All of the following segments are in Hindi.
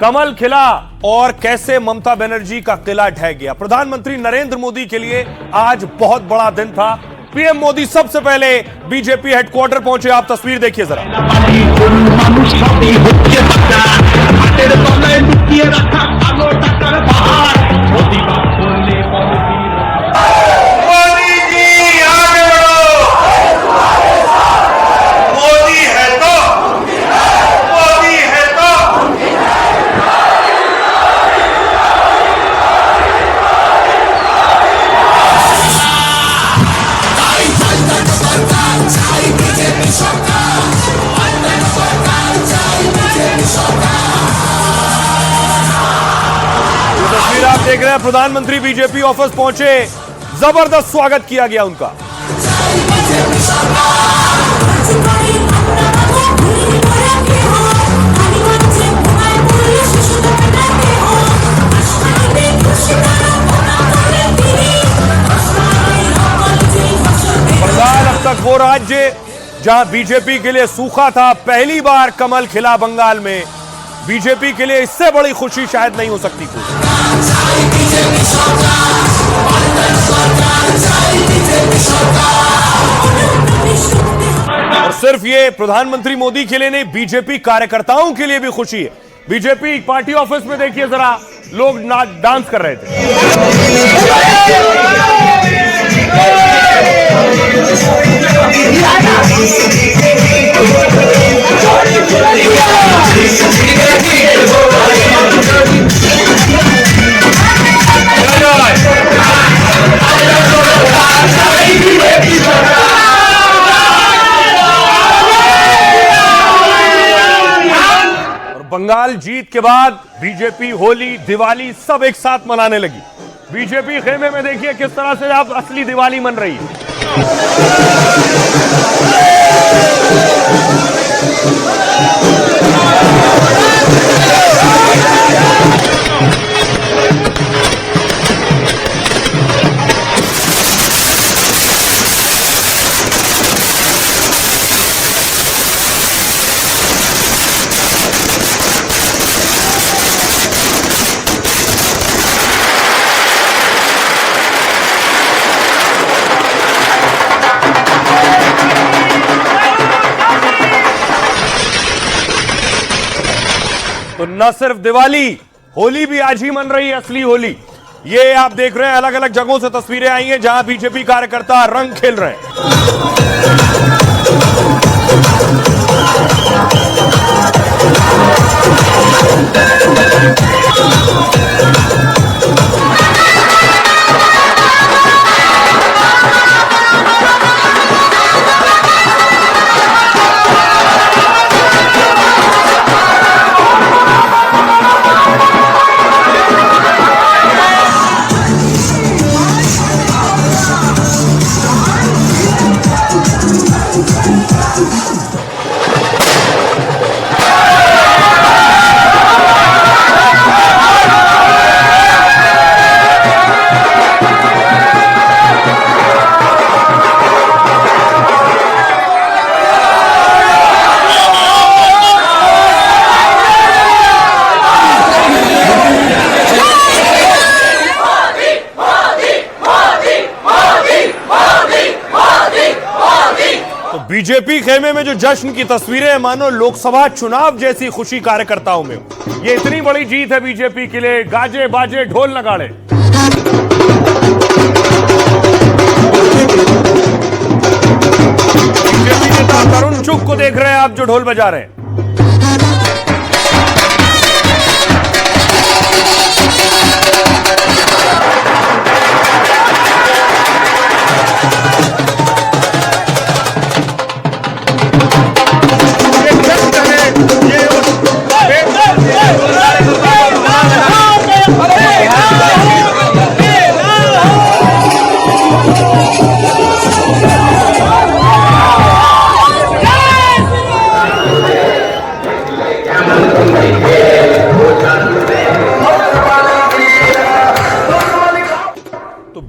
कमल खिला और कैसे ममता बनर्जी का किला ढह गया। प्रधानमंत्री नरेंद्र मोदी के लिए आज बहुत बड़ा दिन था। पीएम मोदी सबसे पहले बीजेपी हेडक्वार्टर पहुंचे। आप तस्वीर देखिए जरा। आप देख रहे हैं प्रधानमंत्री बीजेपी ऑफिस पहुंचे, जबरदस्त स्वागत किया गया उनका। बंगाल अब तक वो राज्य जहां बीजेपी के लिए सूखा था, पहली बार कमल खिला बंगाल में। बीजेपी के लिए इससे बड़ी खुशी शायद नहीं हो सकती कोई। और सिर्फ ये प्रधानमंत्री मोदी के लिए नहीं, बीजेपी कार्यकर्ताओं के लिए भी खुशी है। बीजेपी पार्टी ऑफिस में देखिए जरा, लोग डांस कर रहे थे। बंगाल जीत के बाद बीजेपी होली, दिवाली सब एक साथ मनाने लगी। बीजेपी खेमे में देखिए किस तरह से आप असली दिवाली मन रही है। तो न सिर्फ दिवाली, होली भी आज ही मन रही है, असली होली। ये आप देख रहे हैं, अलग अलग जगहों से तस्वीरें आई हैं जहां बीजेपी कार्यकर्ता रंग खेल रहे हैं। बीजेपी खेमे में जो जश्न की तस्वीरें हैं, मानो लोकसभा चुनाव जैसी खुशी कार्यकर्ताओं में। ये इतनी बड़ी जीत है बीजेपी के लिए, गाजे बाजे ढोल नगाड़े। बीजेपी नेता तरुण चुग को देख रहे हैं आप, जो ढोल बजा रहे हैं।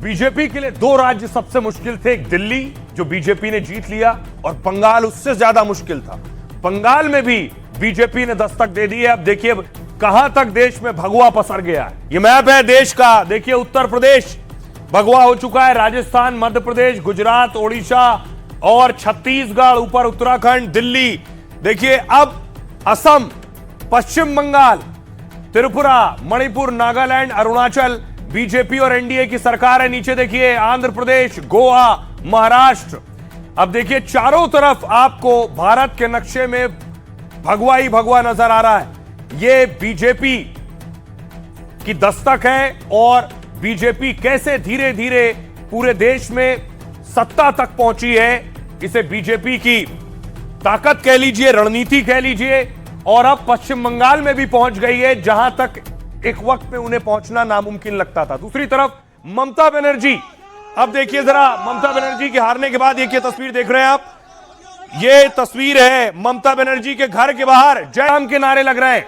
बीजेपी के लिए दो राज्य सबसे मुश्किल थे, एक दिल्ली जो बीजेपी ने जीत लिया, और बंगाल उससे ज्यादा मुश्किल था। बंगाल में भी बीजेपी ने दस्तक दे दी है। अब देखिए कहां तक देश में भगवा पसर गया है। ये मैप है देश का। देखिए उत्तर प्रदेश भगवा हो चुका है, राजस्थान, मध्य प्रदेश, गुजरात, ओडिशा और छत्तीसगढ़, ऊपर उत्तराखंड, दिल्ली। देखिए अब असम, पश्चिम बंगाल, त्रिपुरा, मणिपुर, नागालैंड, अरुणाचल, बीजेपी और एनडीए की सरकार है। नीचे देखिए आंध्र प्रदेश, गोवा, महाराष्ट्र। अब देखिए चारों तरफ आपको भारत के नक्शे में भगवा ही भगवा नजर आ रहा है। ये बीजेपी की दस्तक है और बीजेपी कैसे धीरे धीरे पूरे देश में सत्ता तक पहुंची है, इसे बीजेपी की ताकत कह लीजिए, रणनीति कह लीजिए। और अब पश्चिम बंगाल में भी पहुंच गई है, जहां तक एक वक्त में उन्हें पहुंचना नामुमकिन लगता था। दूसरी तरफ ममता बनर्जी, अब देखिए जरा ममता बनर्जी के हारने के बाद ये तस्वीर देख रहे हैं आप, ये तस्वीर है ममता बनर्जी के घर के बाहर जय राम के नारे लग रहे हैं।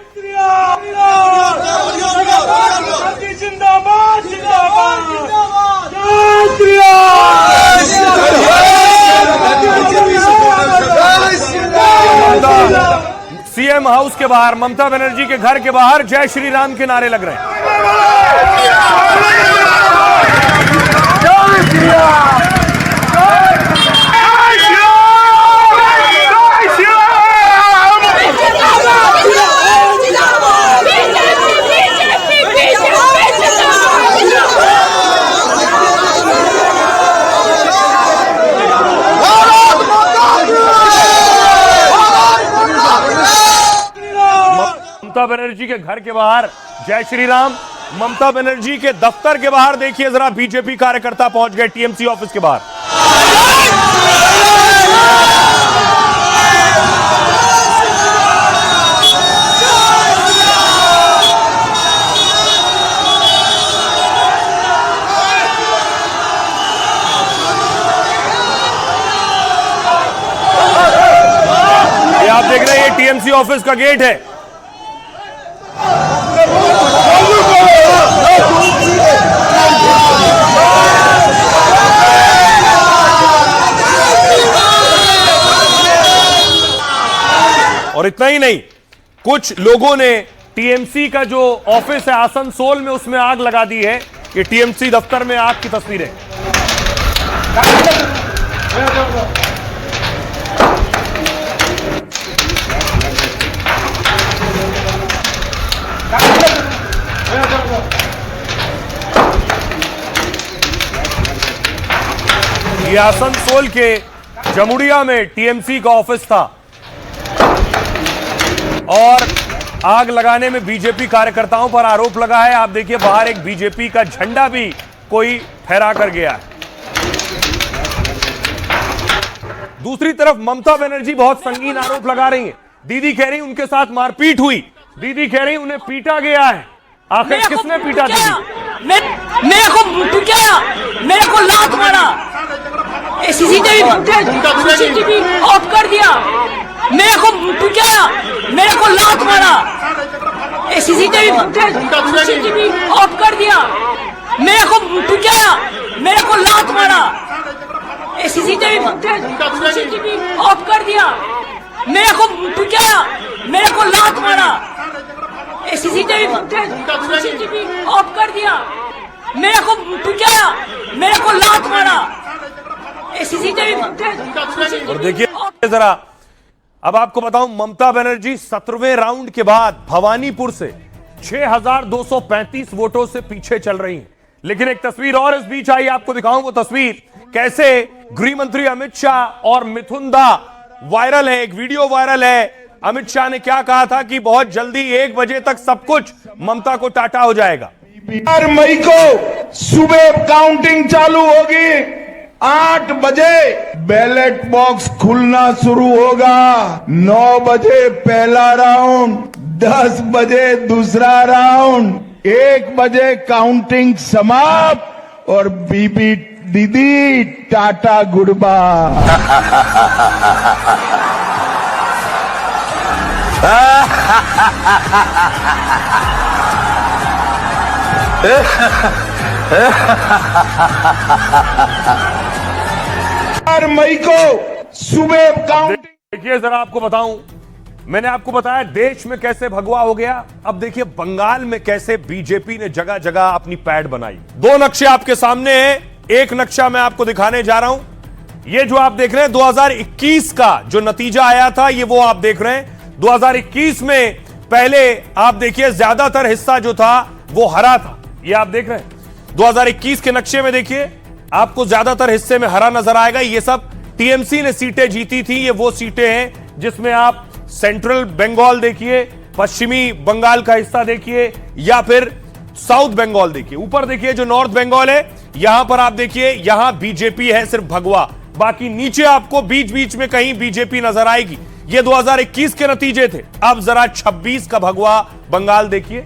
सीएम हाउस के बाहर, ममता बनर्जी के घर के बाहर जय श्री राम के नारे लग रहे हैं। ममता बनर्जी के घर के बाहर जय श्री राम, ममता बनर्जी के दफ्तर के बाहर देखिए जरा बीजेपी कार्यकर्ता पहुंच गए टीएमसी ऑफिस के बाहर। ये आप देख रहे हैं, ये टीएमसी ऑफिस का गेट है। और इतना ही नहीं, कुछ लोगों ने टीएमसी का जो ऑफिस है आसनसोल में, उसमें आग लगा दी है। ये टीएमसी दफ्तर में आग की तस्वीरें। ये आसनसोल के जमुड़िया में टीएमसी का ऑफिस था और आग लगाने में बीजेपी कार्यकर्ताओं पर आरोप लगा है। आप देखिए बाहर एक बीजेपी का झंडा भी कोई फहरा कर गया है। दूसरी तरफ ममता बनर्जी बहुत संगीन आरोप लगा रही हैं। दीदी कह रही उनके साथ मारपीट हुई, दीदी कह रही उन्हें पीटा गया है। आखिर किसने पीटा दीदी? मेरे को पीटा, मेरे को लात मारा, सीसीटीवी ऑफ कर दिया, मेरे को पीटा, मेरे को लात मारा, सीसीटीवी ऑफ कर दिया, मेरे को पीटा, मेरे को लात मारा, सीसीटीवी ऑफ कर दिया, मेरे को पीटा, मेरे को लात मारा, सीसीटीवी ऑफ कर दिया, मेरे को पीटा, मेरे को लात मारा, सीसीटीवी। और देखिए जरा, अब आपको बताऊं, ममता बनर्जी 17वें राउंड के बाद भवानीपुर से 6235 वोटों से पीछे चल रही हैं। लेकिन एक तस्वीर और इस बीच आई, आपको दिखाऊं वो तस्वीर, कैसे गृह मंत्री अमित शाह और मिथुन दा वायरल है। एक वीडियो वायरल है। अमित शाह ने क्या कहा था कि बहुत जल्दी 1 बजे तक सब कुछ ममता को टाटा हो जाएगा। 4 मई को सुबह काउंटिंग चालू होगी, 8 बजे बैलेट बॉक्स खुलना शुरू होगा, 9 बजे पहला राउंड, 10 बजे दूसरा राउंड, 1 बजे काउंटिंग समाप्त और बीबी दीदी टाटा गुड बाय। मई को सुबह काउंटिंग। देखिए जरा आपको बताऊं, मैंने आपको बताया देश में कैसे भगवा हो गया। अब देखिए बंगाल में कैसे बीजेपी ने जगह जगह अपनी पैड बनाई। दो नक्शे आपके सामने हैं। एक नक्शा मैं आपको दिखाने जा रहा हूं। ये जो आप देख रहे हैं 2021 का जो नतीजा आया था, ये वो आप देख रहे हैं। 2021 में पहले आप देखिए ज्यादातर हिस्सा जो था वो हरा था। ये आप देख रहे हैं 2021 के नक्शे में देखिए आपको ज्यादातर हिस्से में हरा नजर आएगा। ये सब टीएमसी ने सीटें जीती थी। ये वो सीटें हैं जिसमें आप सेंट्रल बंगाल देखिए, पश्चिमी बंगाल का हिस्सा देखिए, या फिर साउथ बंगाल देखिए। ऊपर देखिए जो नॉर्थ बंगाल है, यहां पर आप देखिए यहां बीजेपी है सिर्फ भगवा। बाकी नीचे आपको बीच बीच में कहीं बीजेपी नजर आएगी। ये 2021 के नतीजे थे। अब जरा 26 का भगवा बंगाल देखिए।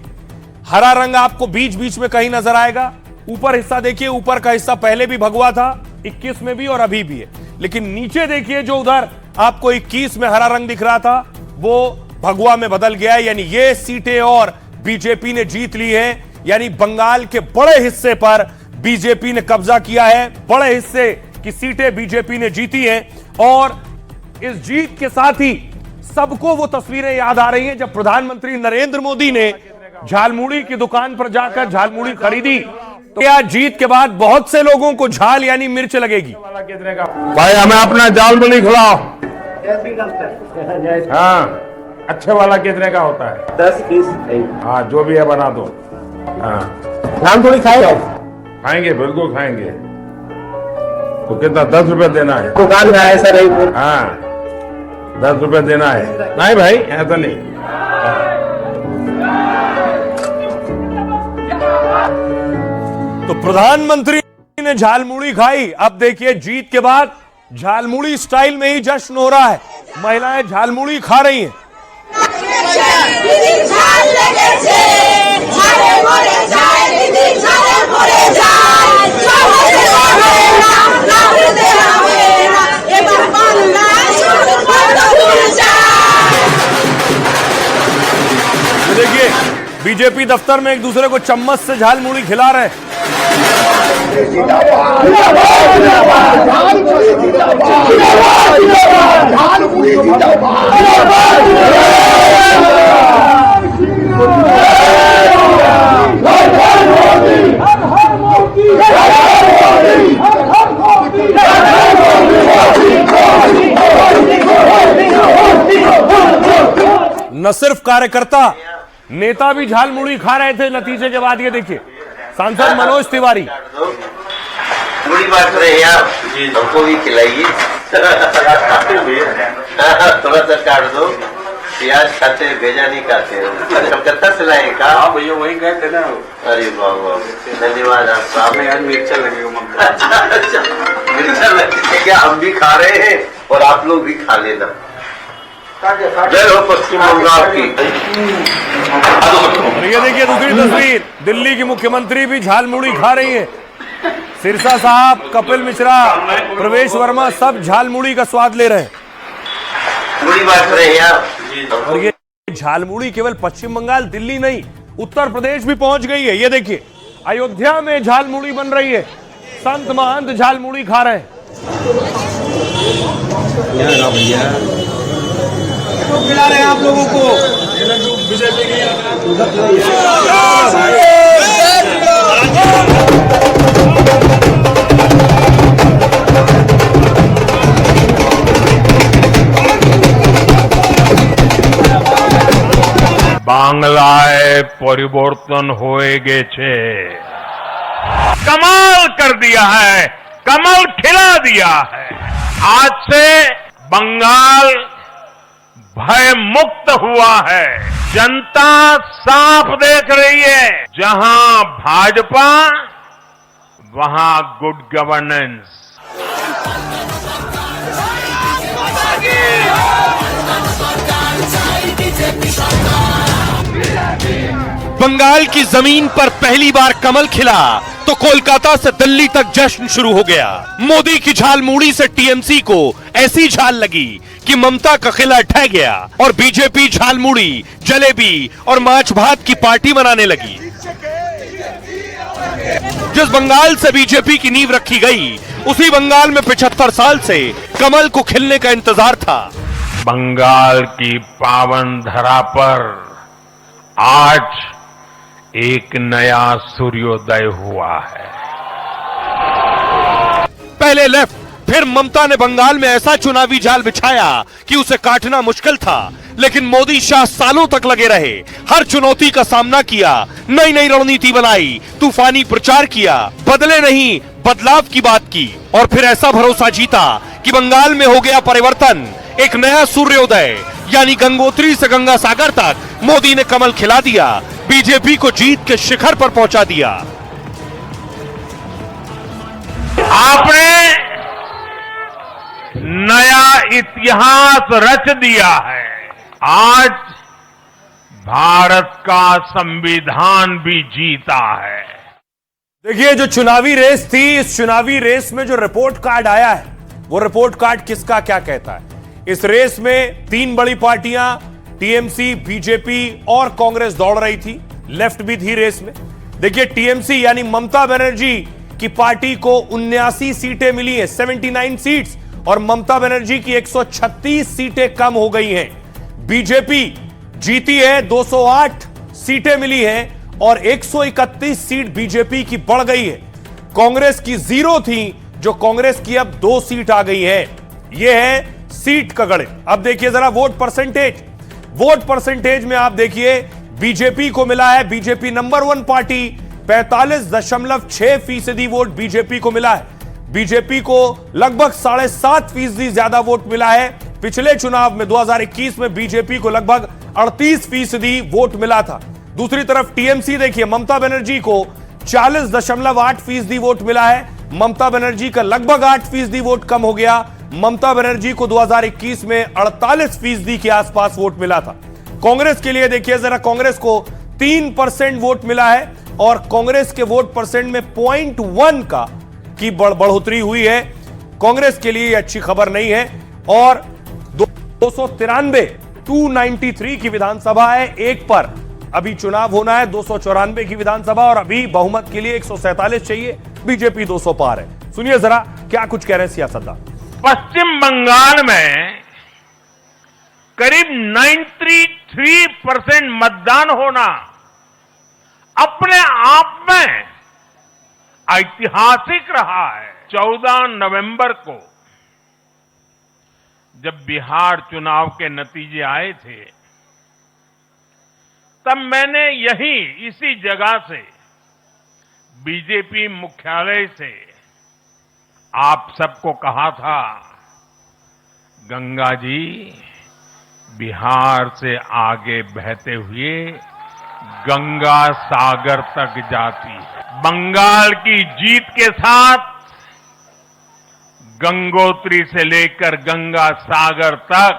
हरा रंग आपको बीच बीच में कहीं नजर आएगा। ऊपर हिस्सा देखिए, ऊपर का हिस्सा पहले भी भगवा था, 21 में भी और अभी भी है। लेकिन नीचे देखिए जो उधर आपको 21 में हरा रंग दिख रहा था वो भगवा में बदल गया है। यानी ये सीटें और बीजेपी ने जीत ली है। यानी बंगाल के बड़े हिस्से पर बीजेपी ने कब्जा किया है। बड़े हिस्से की सीटें बीजेपी ने जीती हैं और इस जीत के साथ ही सबको वो तस्वीरें याद आ रही हैं जब प्रधानमंत्री नरेंद्र मोदी ने झालमुड़ी की दुकान पर जाकर झालमुड़ी खरीदी। तो क्या जीत के बाद बहुत से लोगों को झाल यानी मिर्च लगेगी? भाई हमें अपना झालमुड़ी खिलाओ। हाँ, अच्छे वाला कितने का होता है? 10 पीस। हाँ, जो भी है बना दो। हाँ, झालमुड़ी खाएगा? खाएंगे, बिल्कुल खाएंगे। तो कितना 10 रुपए देना है? दुकान में है सर। हाँ, 10 रुपए देना है। नहीं भाई, ऐसा नहीं। तो प्रधानमंत्री ने झालमुड़ी खाई। अब देखिए जीत के बाद झालमुड़ी स्टाइल में ही जश्न हो रहा है। महिलाएं झालमुड़ी खा रही हैं। देखिए बीजेपी दफ्तर में एक दूसरे को चम्मच से झालमुड़ी खिला रहे हैं। न सिर्फ कार्यकर्ता, नेता भी झालमुड़ी खा रहे थे नतीजे के बाद। ये देखिए सांसद मनोज तिवारी। बड़ी बात रहे हैं आप, हमको भी खिलाइए। थोड़ा सा काट दो। प्याज खाते हैं, भेजा नहीं खाते हैं। कलकत्ता से लाए का? हाँ भैया, वही गए थे ना। अरे वाह वाह, धन्यवाद आपका। आपने आज मिर्चा लगे हो। मिर्चा लगे क्या? हम भी खा रहे हैं और आप लोग भी खा लेना। जय हो पश्चिम बंगाल की। ये देखिए दूसरी तस्वीर, दिल्ली की मुख्यमंत्री भी झालमुड़ी खा रही है। सिरसा साहब, कपिल मिश्रा, प्रवेश वर्मा सब झालमुड़ी का स्वाद ले रहे हैं। बड़ी बात रहे हैं आप। और ये झालमुड़ी केवल पश्चिम बंगाल, दिल्ली नहीं, उत्तर प्रदेश भी पहुंच गई है। ये देखिए अयोध्या में झालमुड़ी बन रही है। संत महंत झालमुड़ी खा रहे हैं। तो खिला रहे हैं आप लोगों को। বাংলায় পরিবর্তন হয়ে গেছে। कमाल कर दिया है, कमल खिला दिया है। आज से बंगाल भय मुक्त हुआ है। जनता साफ देख रही है, जहां भाजपा वहां गुड गवर्नेंस। बंगाल की जमीन पर पहली बार कमल खिला तो कोलकाता से दिल्ली तक जश्न शुरू हो गया। मोदी की झालमुड़ी से टीएमसी को ऐसी झाल लगी कि ममता का किला ढह गया और बीजेपी झालमुड़ी, जलेबी और माछ भात की पार्टी मनाने लगी। जिस बंगाल से बीजेपी की नींव रखी गई, उसी बंगाल में 75 साल से कमल को खिलने का इंतजार था। बंगाल की पावन धरा पर आज एक नया सूर्योदय हुआ है। पहले लेफ्ट, फिर ममता ने बंगाल में ऐसा चुनावी जाल बिछाया कि उसे काटना मुश्किल था, लेकिन मोदी शाह सालों तक लगे रहे, हर चुनौती का सामना किया, नई नई रणनीति बनाई, तूफानी प्रचार किया, बदले नहीं बदलाव की बात की और फिर ऐसा भरोसा जीता कि बंगाल में हो गया परिवर्तन, एक नया सूर्योदय, यानी गंगोत्री से गंगा सागर तक मोदी ने कमल खिला दिया, बीजेपी को जीत के शिखर पर पहुंचा दिया। आपने नया इतिहास रच दिया है। आज भारत का संविधान भी जीता है। देखिए, जो चुनावी रेस थी, इस चुनावी रेस में जो रिपोर्ट कार्ड आया है, वो रिपोर्ट कार्ड किसका क्या कहता है। इस रेस में तीन बड़ी पार्टियां टीएमसी, बीजेपी और कांग्रेस दौड़ रही थी, लेफ्ट भी थी रेस में। देखिए, टीएमसी यानी ममता बनर्जी की पार्टी को 79 सीटें मिली है, 79 सीट्स, और ममता बनर्जी की 136 सीटें कम हो गई हैं। बीजेपी जीती है, 208 सीटें मिली हैं और 131 सीट बीजेपी की बढ़ गई है। कांग्रेस की 0 थी, जो कांग्रेस की अब 2 सीट आ गई है। यह है सीट का गणित। अब देखिए जरा वोट परसेंटेज। वोट परसेंटेज में आप देखिए, बीजेपी को मिला है, BJP number 1 party, 45.6% vote BJP को मिला है। बीजेपी को लगभग 7.5% ज्यादा वोट मिला है। पिछले चुनाव में 2021 में बीजेपी को लगभग 38% वोट मिला था। दूसरी तरफ टीएमसी देखिए, ममता बनर्जी को 40.8% वोट मिला है। ममता बनर्जी का लगभग 8% वोट कम हो गया। ममता बनर्जी को 2021 में 48% के आसपास वोट मिला था। कांग्रेस के लिए देखिए जरा, कांग्रेस को 3% वोट मिला है और कांग्रेस के वोट परसेंट में 0.1 की बढ़ोतरी हुई है। कांग्रेस के लिए अच्छी खबर नहीं है। और 293 की विधानसभा है, एक पर अभी चुनाव होना है, 294 की विधानसभा, और अभी बहुमत के लिए 147 चाहिए, बीजेपी 200 पार है। सुनिए जरा क्या कुछ कह रहे हैं सियासतदान। पश्चिम बंगाल में करीब 93% मतदान होना अपने आप में ऐतिहासिक रहा है। 14 नवंबर को जब बिहार चुनाव के नतीजे आए थे, तब मैंने यहीं इसी जगह से बीजेपी मुख्यालय से आप सबको कहा था, गंगा जी बिहार से आगे बहते हुए गंगा सागर तक जाती है। बंगाल की जीत के साथ गंगोत्री से लेकर गंगा सागर तक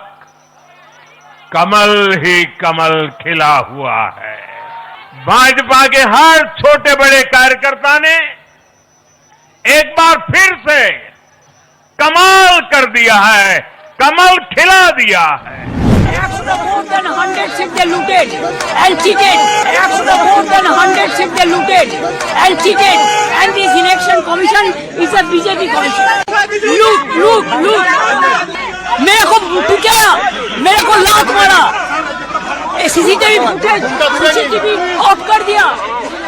कमल ही कमल खिला हुआ है। भाजपा के हर छोटे बड़े कार्यकर्ता ने एक बार फिर से कमाल कर दिया है, कमल खिला दिया है। More than 100 seats they looted and cheated. More than 100 seats they looted and cheated. And this election commission is a BJP commission. Look. मेरे को टुकाया, मेरे को लात मारा, सीसीटीवी फुटेज सीसीटीवी ऑफ कर दिया,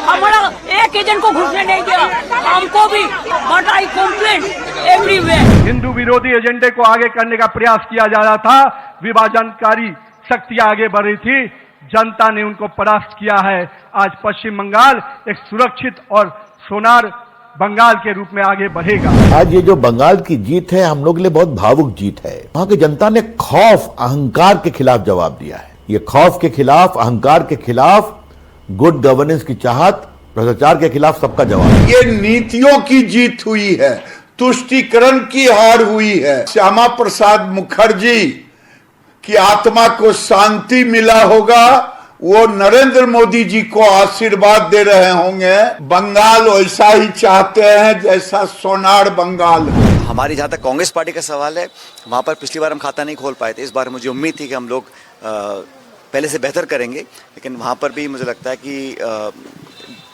हमारा एक एजेंट को घुसने नहीं दिया, हमको भी, but I complain everywhere. Hindu विरोधी एजेंडे को आगे करने का प्रयास किया जा रहा था, विभाजनकारी शक्तियां आगे बढ़ रही थी, जनता ने उनको परास्त किया है। आज पश्चिम बंगाल एक सुरक्षित और सोनार बंगाल के रूप में आगे बढ़ेगा। आज ये जो बंगाल की जीत है, हम लोग के लिए बहुत भावुक जीत है। वहां की जनता ने खौफ, अहंकार के खिलाफ जवाब दिया है। ये खौफ के खिलाफ, अहंकार के खिलाफ, गुड गवर्नेंस की चाहत, भ्रष्टाचार के खिलाफ सबका जवाब। ये नीतियों की जीत हुई है, तुष्टीकरण की हार हुई है। श्यामा प्रसाद मुखर्जी की आत्मा को शांति मिला होगा, वो नरेंद्र मोदी जी को आशीर्वाद दे रहे होंगे। बंगाल वैसा ही चाहते हैं जैसा सोनार बंगाल है। हमारी जहाँ तक कांग्रेस पार्टी का सवाल है, वहाँ पर पिछली बार हम खाता नहीं खोल पाए थे। इस बार मुझे उम्मीद थी कि हम लोग पहले से बेहतर करेंगे, लेकिन वहाँ पर भी मुझे लगता है कि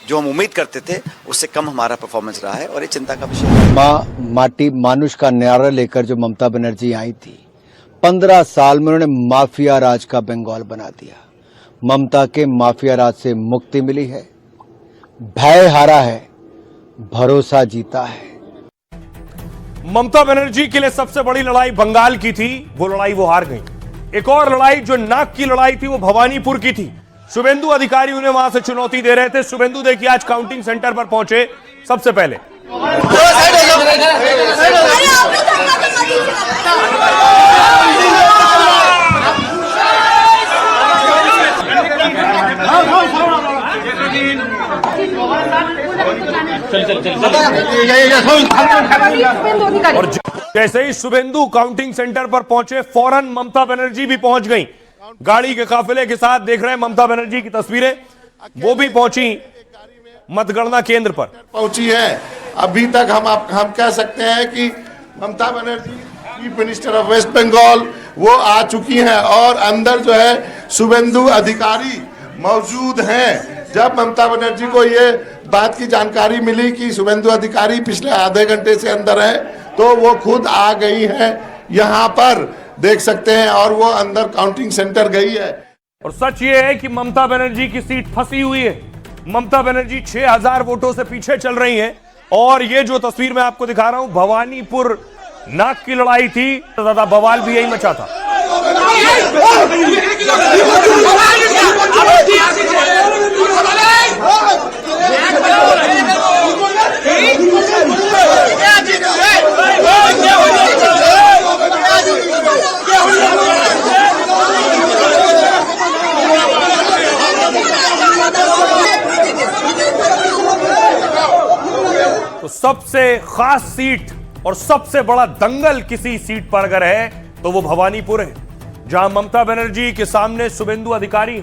जो हम उम्मीद करते थे उससे कम हमारा परफॉर्मेंस रहा है और ये चिंता का विषय है। माँ माटी मानुष का नारा लेकर जो ममता बनर्जी आई थी, 15 साल में उन्होंने माफिया राज का बंगाल बना दिया। ममता के माफिया राज से मुक्ति मिली है, भय हारा है, भरोसा जीता है। ममता बनर्जी के लिए सबसे बड़ी लड़ाई बंगाल की थी, वो लड़ाई वो हार गई। एक और लड़ाई जो नाक की लड़ाई थी वो भवानीपुर की थी। शुभेंदु अधिकारी उन्हें वहां से चुनौती दे रहे थे। शुभेंदु देखिए आज काउंटिंग सेंटर पर पहुंचे सबसे पहले। और जैसे ही शुभेंदु काउंटिंग सेंटर पर पहुंचे फौरन ममता बनर्जी भी पहुंच गई गाड़ी के काफिले के साथ। देख रहे हैं ममता बनर्जी की तस्वीरें, वो भी पहुंची मतगणना केंद्र पर पहुंची है। अभी तक हम कह सकते हैं कि Mamata Banerjee chief minister of West Bengal वो आ चुकी हैं और अंदर जो है शुभेंदु अधिकारी मौजूद हैं। जब ममता बनर्जी को ये बात की जानकारी मिली कि शुभेंदु अधिकारी पिछले आधे घंटे से अंदर है तो वो खुद आ गई है यहाँ पर, देख सकते हैं, और वो अंदर काउंटिंग सेंटर गई है। और सच ये है कि ममता बनर्जी की सीट फंसी हुई है। ममता बनर्जी 6000 वोटों से पीछे चल रही हैं। और ये जो तस्वीर मैं आपको दिखा रहा हूं भवानीपुर नाक की लड़ाई थी, तो ज्यादा बवाल भी यही मचा था। तो सबसे खास सीट और सबसे बड़ा दंगल किसी सीट पर अगर है तो वो भवानीपुर है, जहां ममता बनर्जी के सामने शुभेंदु अधिकारी।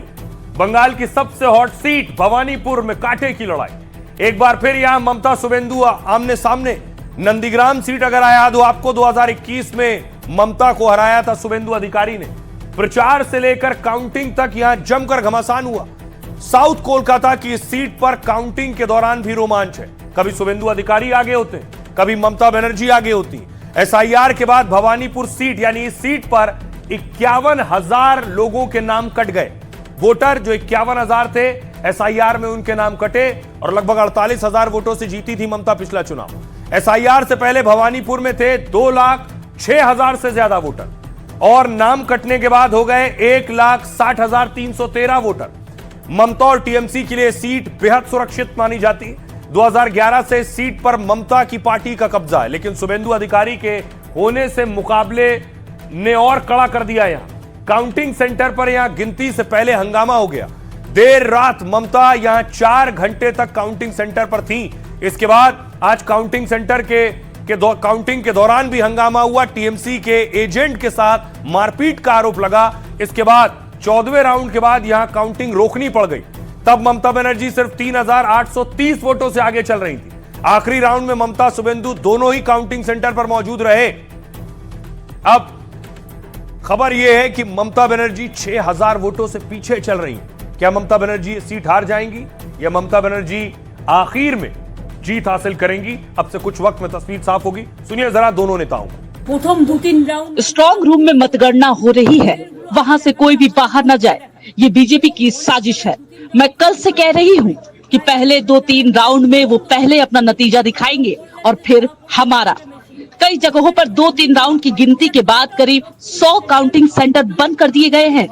बंगाल की सबसे हॉट सीट भवानीपुर में कांटे की लड़ाई। एक बार फिर यहां ममता शुभेंदु आमने सामने। नंदीग्राम सीट अगर याद हो आपको, 2021 में ममता को हराया था शुभेंदु अधिकारी ने। प्रचार से लेकर काउंटिंग तक यहां जमकर घमासान हुआ। साउथ कोलकाता की इस सीट पर काउंटिंग के दौरान भी रोमांच है। कभी शुभेंदु अधिकारी आगे होते, कभी ममता बनर्जी आगे होती। एसआईआर के बाद भवानीपुर सीट यानी इस सीट पर 51,000 लोगों के नाम कट गए। वोटर जो 51,000 थे एसआईआर में उनके नाम कटे और लगभग 48,000 वोटों से जीती थी ममता पिछला चुनाव। एसआईआर से पहले भवानीपुर में थे 2,06,000 से ज्यादा वोटर और नाम कटने के बाद हो गए 1,60,313 वोटर। ममता और टीएमसी के लिए सीट बेहद सुरक्षित मानी जाती है। 2011 से इस सीट पर ममता की पार्टी का कब्जा है, लेकिन शुभेंदु अधिकारी के होने से मुकाबले ने और कड़ा कर दिया। यहां काउंटिंग सेंटर पर यहां गिनती से पहले हंगामा हो गया। देर रात ममता यहां 4 घंटे तक काउंटिंग सेंटर पर थी। इसके बाद आज काउंटिंग सेंटर काउंटिंग के दौरान भी हंगामा हुआ। टीएमसी के एजेंट के साथ मारपीट का आरोप लगा। इसके बाद 14वें राउंड के बाद यहां काउंटिंग रोकनी पड़ गई। तब ममता बनर्जी सिर्फ 3,830 वोटों से आगे चल रही थी। आखिरी राउंड में ममता शुभेंदु दोनों ही काउंटिंग सेंटर पर मौजूद रहे। अब खबर यह है कि ममता बनर्जी 6,000 वोटों से पीछे चल रही हैं। क्या ममता बनर्जी सीट हार जाएंगी या ममता बनर्जी आखिर में जीत हासिल करेंगी? अब से कुछ वक्त में तस्वीर साफ होगी। सुनिए जरा दोनों नेताओं को। प्रथम 2-3 राउंड स्ट्रॉन्ग रूम में मतगणना हो रही है, वहां से कोई भी बाहर न जाए, ये बीजेपी की साजिश है। मैं कल से कह रही हूँ कि पहले 2-3 राउंड में वो पहले अपना नतीजा दिखाएंगे और फिर हमारा। कई जगहों पर 2-3 राउंड की गिनती के बाद करीब 100 काउंटिंग सेंटर बंद कर दिए गए हैं।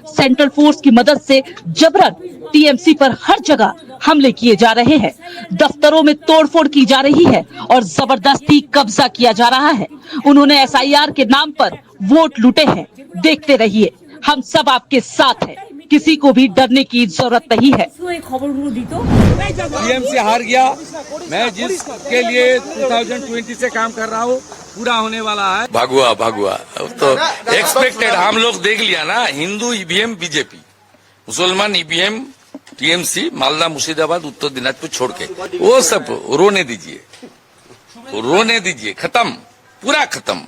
सेंट्रल फोर्स की मदद से जबरन टीएमसी पर हर जगह हमले किए जा रहे हैं। दफ्तरों में तोड़फोड़ की जा रही है और जबरदस्ती कब्जा किया जा रहा है। उन्होंने एसआईआर के नाम पर वोट लूटे हैं। देखते रहिए, हम सब आपके साथ हैं, किसी को भी डरने की जरूरत नहीं है। टीएमसी हार गया। मैं जिसके लिए 2020 से काम कर रहा हूँ पूरा होने वाला है। भागुआ तो एक्सपेक्टेड, हम लोग देख लिया ना। हिंदू ईवीएम बीजेपी, मुसलमान ईवीएम टीएमसी, मालदा मुर्शिदाबाद उत्तर दिनाजपुर छोड़ के वो सब रोने दीजिए, खत्म, पूरा खत्म।